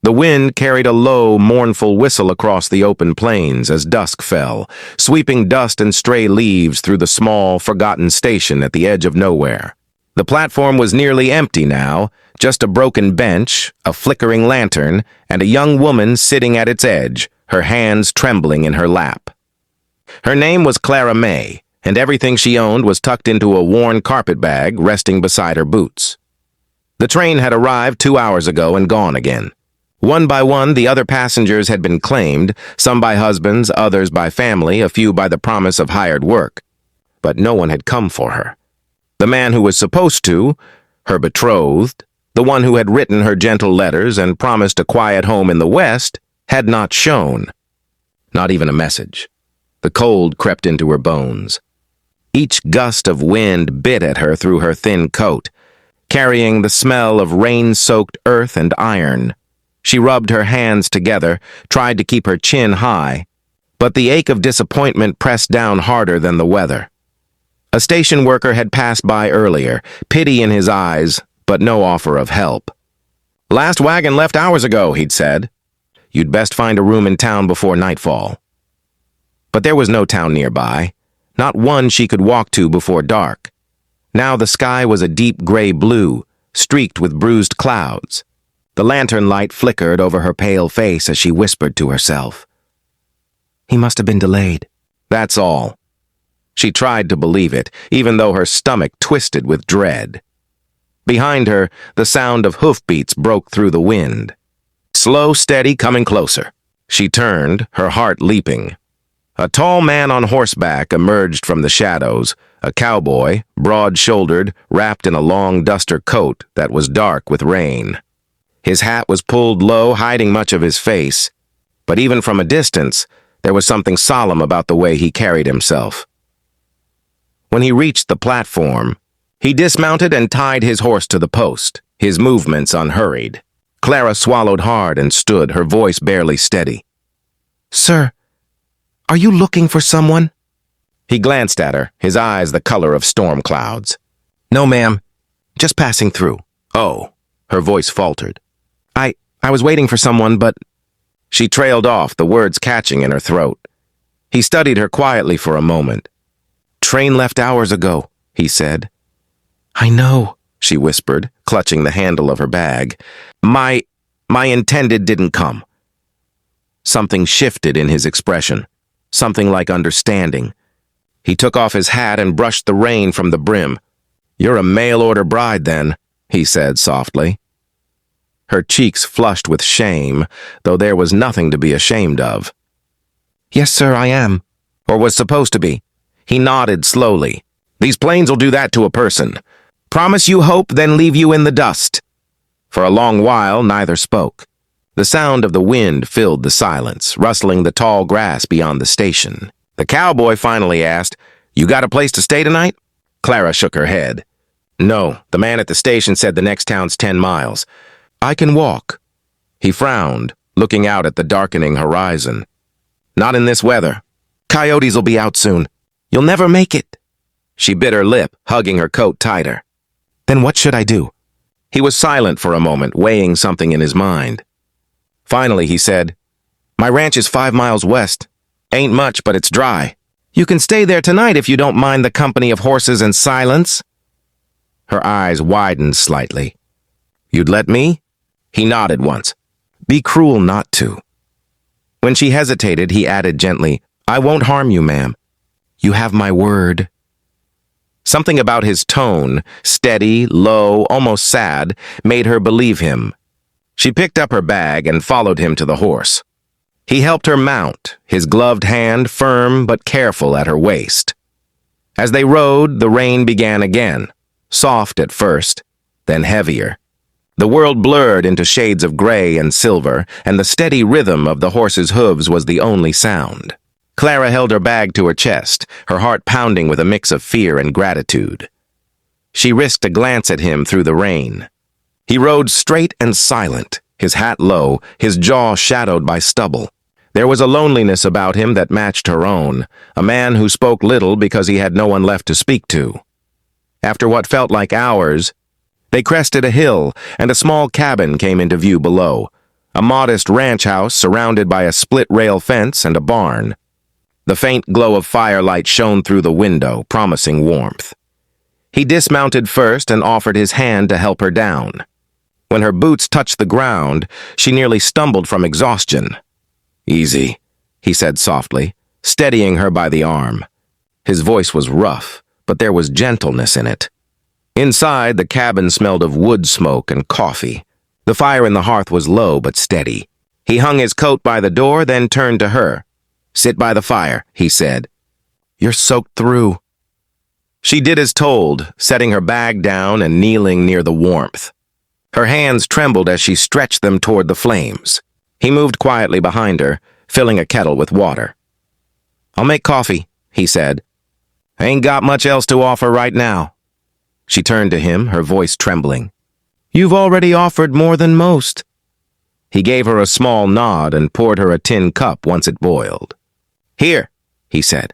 The wind carried a low, mournful whistle across the open plains as dusk fell, sweeping dust and stray leaves through the small, forgotten station at the edge of nowhere. The platform was nearly empty now, just a broken bench, a flickering lantern, and a young woman sitting at its edge, her hands trembling in her lap. Her name was Clara May, and everything she owned was tucked into a worn carpet bag resting beside her boots. The train had arrived 2 hours ago and gone again. One by one, the other passengers had been claimed, some by husbands, others by family, a few by the promise of hired work. But no one had come for her. The man who was supposed to, her betrothed, the one who had written her gentle letters and promised a quiet home in the West, had not shown. Not even a message. The cold crept into her bones. Each gust of wind bit at her through her thin coat, carrying the smell of rain-soaked earth and iron. She rubbed her hands together, tried to keep her chin high, but the ache of disappointment pressed down harder than the weather. A station worker had passed by earlier, pity in his eyes, but no offer of help. "Last wagon left hours ago," he'd said. "You'd best find a room in town before nightfall." But there was no town nearby, not one she could walk to before dark. Now the sky was a deep gray blue, streaked with bruised clouds. The lantern light flickered over her pale face as she whispered to herself. "He must have been delayed." That's all. She tried to believe it, even though her stomach twisted with dread. Behind her, the sound of hoofbeats broke through the wind. Slow, steady, coming closer. She turned, her heart leaping. A tall man on horseback emerged from the shadows, a cowboy, broad-shouldered, wrapped in a long duster coat that was dark with rain. His hat was pulled low, hiding much of his face, but even from a distance, there was something solemn about the way he carried himself. When he reached the platform, he dismounted and tied his horse to the post, his movements unhurried. Clara swallowed hard and stood, her voice barely steady. "Sir, are you looking for someone?" He glanced at her, his eyes the color of storm clouds. "No, ma'am. Just passing through." "Oh," her voice faltered. I was waiting for someone, but..." She trailed off, the words catching in her throat. He studied her quietly for a moment. "Train left hours ago," he said. "I know," she whispered, clutching the handle of her bag. My intended didn't come." Something shifted in his expression, something like understanding. He took off his hat and brushed the rain from the brim. "You're a mail-order bride, then," he said softly. Her cheeks flushed with shame, though there was nothing to be ashamed of. "Yes, sir, I am." Or was supposed to be. He nodded slowly. "These planes will do that to a person. Promise you hope, then leave you in the dust." For a long while, neither spoke. The sound of the wind filled the silence, rustling the tall grass beyond the station. The cowboy finally asked, "You got a place to stay tonight?" Clara shook her head. "No, the man at the station said the next town's 10 miles. I can walk." He frowned, looking out at the darkening horizon. "Not in this weather. Coyotes will be out soon. You'll never make it." She bit her lip, hugging her coat tighter. "Then what should I do?" He was silent for a moment, weighing something in his mind. Finally, he said, "My ranch is 5 miles west. Ain't much, but it's dry. You can stay there tonight if you don't mind the company of horses and silence." Her eyes widened slightly. "You'd let me?" He nodded once. "Be cruel not to." When she hesitated, he added gently, "I won't harm you, ma'am. You have my word." Something about his tone, steady, low, almost sad, made her believe him. She picked up her bag and followed him to the horse. He helped her mount, his gloved hand firm but careful at her waist. As they rode, the rain began again, soft at first, then heavier. The world blurred into shades of gray and silver, and the steady rhythm of the horse's hooves was the only sound. Clara held her bag to her chest, her heart pounding with a mix of fear and gratitude. She risked a glance at him through the rain. He rode straight and silent, his hat low, his jaw shadowed by stubble. There was a loneliness about him that matched her own, a man who spoke little because he had no one left to speak to. After what felt like hours, they crested a hill, and a small cabin came into view below, a modest ranch house surrounded by a split-rail fence and a barn. The faint glow of firelight shone through the window, promising warmth. He dismounted first and offered his hand to help her down. When her boots touched the ground, she nearly stumbled from exhaustion. "Easy," he said softly, steadying her by the arm. His voice was rough, but there was gentleness in it. Inside, the cabin smelled of wood smoke and coffee. The fire in the hearth was low but steady. He hung his coat by the door, then turned to her. "Sit by the fire," he said. "You're soaked through." She did as told, setting her bag down and kneeling near the warmth. Her hands trembled as she stretched them toward the flames. He moved quietly behind her, filling a kettle with water. "I'll make coffee," he said. "I ain't got much else to offer right now." She turned to him, her voice trembling. "You've already offered more than most." He gave her a small nod and poured her a tin cup once it boiled. "Here," he said.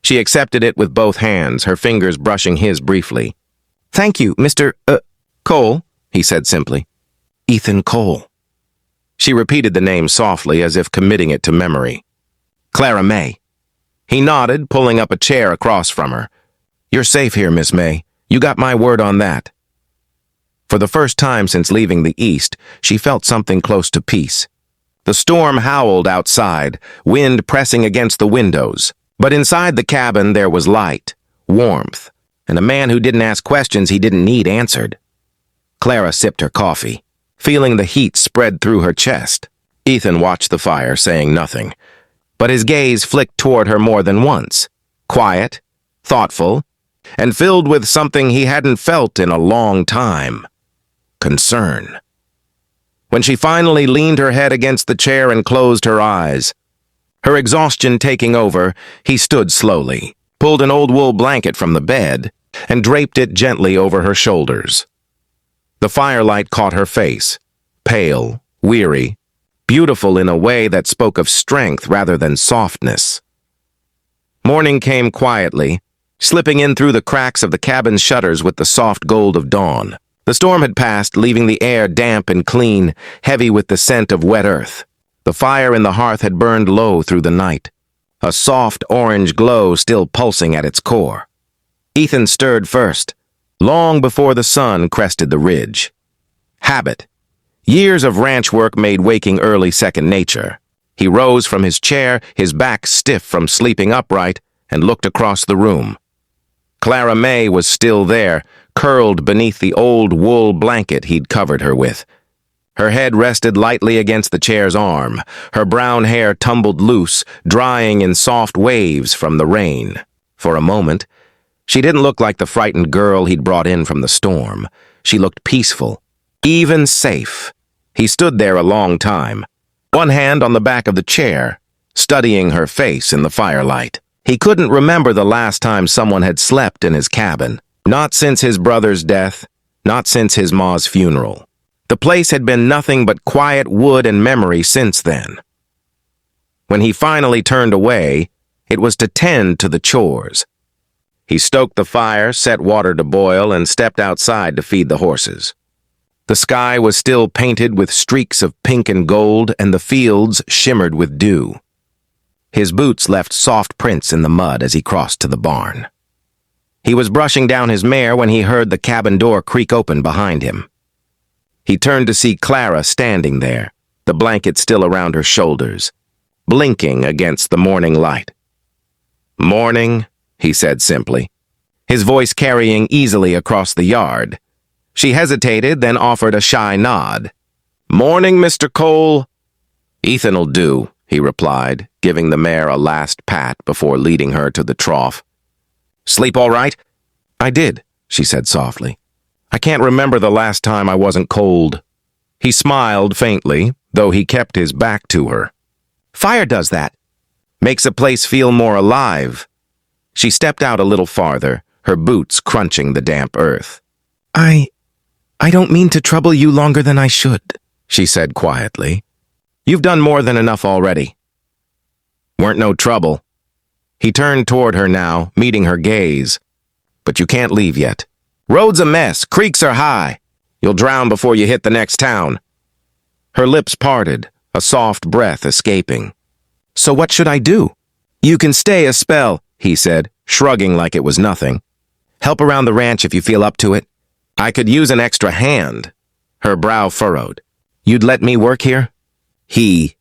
She accepted it with both hands, her fingers brushing his briefly. "Thank you, Mr. Cole," he said simply. "Ethan Cole." She repeated the name softly, as if committing it to memory. "Clara May." He nodded, pulling up a chair across from her. "You're safe here, Miss May. You got my word on that." For the first time since leaving the East, she felt something close to peace. The storm howled outside, wind pressing against the windows. But inside the cabin there was light, warmth, and a man who didn't ask questions he didn't need answered. Clara sipped her coffee, feeling the heat spread through her chest. Ethan watched the fire, saying nothing. But his gaze flicked toward her more than once, quiet, thoughtful, and filled with something he hadn't felt in a long time. Concern. When she finally leaned her head against the chair and closed her eyes, her exhaustion taking over, he stood slowly, pulled an old wool blanket from the bed, and draped it gently over her shoulders. The firelight caught her face, pale, weary, beautiful in a way that spoke of strength rather than softness. Morning came quietly, slipping in through the cracks of the cabin's shutters with the soft gold of dawn. The storm had passed, leaving the air damp and clean, heavy with the scent of wet earth. The fire in the hearth had burned low through the night, a soft orange glow still pulsing at its core. Ethan stirred first, long before the sun crested the ridge. Habit. Years of ranch work made waking early second nature. He rose from his chair, his back stiff from sleeping upright, and looked across the room. Clara May was still there, curled beneath the old wool blanket he'd covered her with. Her head rested lightly against the chair's arm, her brown hair tumbled loose, drying in soft waves from the rain. For a moment, she didn't look like the frightened girl he'd brought in from the storm. She looked peaceful, even safe. He stood there a long time, one hand on the back of the chair, studying her face in the firelight. He couldn't remember the last time someone had slept in his cabin. Not since his brother's death, not since his ma's funeral. The place had been nothing but quiet wood and memory since then. When he finally turned away, it was to tend to the chores. He stoked the fire, set water to boil, and stepped outside to feed the horses. The sky was still painted with streaks of pink and gold, and the fields shimmered with dew. His boots left soft prints in the mud as he crossed to the barn. He was brushing down his mare when he heard the cabin door creak open behind him. He turned to see Clara standing there, the blanket still around her shoulders, blinking against the morning light. "Morning," he said simply, his voice carrying easily across the yard. She hesitated, then offered a shy nod. "Morning, Mr. Cole." "Ethan'll do," he replied, giving the mare a last pat before leading her to the trough. "Sleep all right?" "I did," she said softly. "I can't remember the last time I wasn't cold." He smiled faintly, though he kept his back to her. "Fire does that. Makes a place feel more alive." She stepped out a little farther, her boots crunching the damp earth. I don't mean to trouble you longer than I should," she said quietly. "You've done more than enough already." "Weren't no trouble." He turned toward her now, meeting her gaze. "But you can't leave yet. Road's a mess, creeks are high. You'll drown before you hit the next town." Her lips parted, a soft breath escaping. "So what should I do?" "You can stay a spell," he said, shrugging like it was nothing. "Help around the ranch if you feel up to it." "I could use an extra hand." Her brow furrowed. "You'd let me work here?" He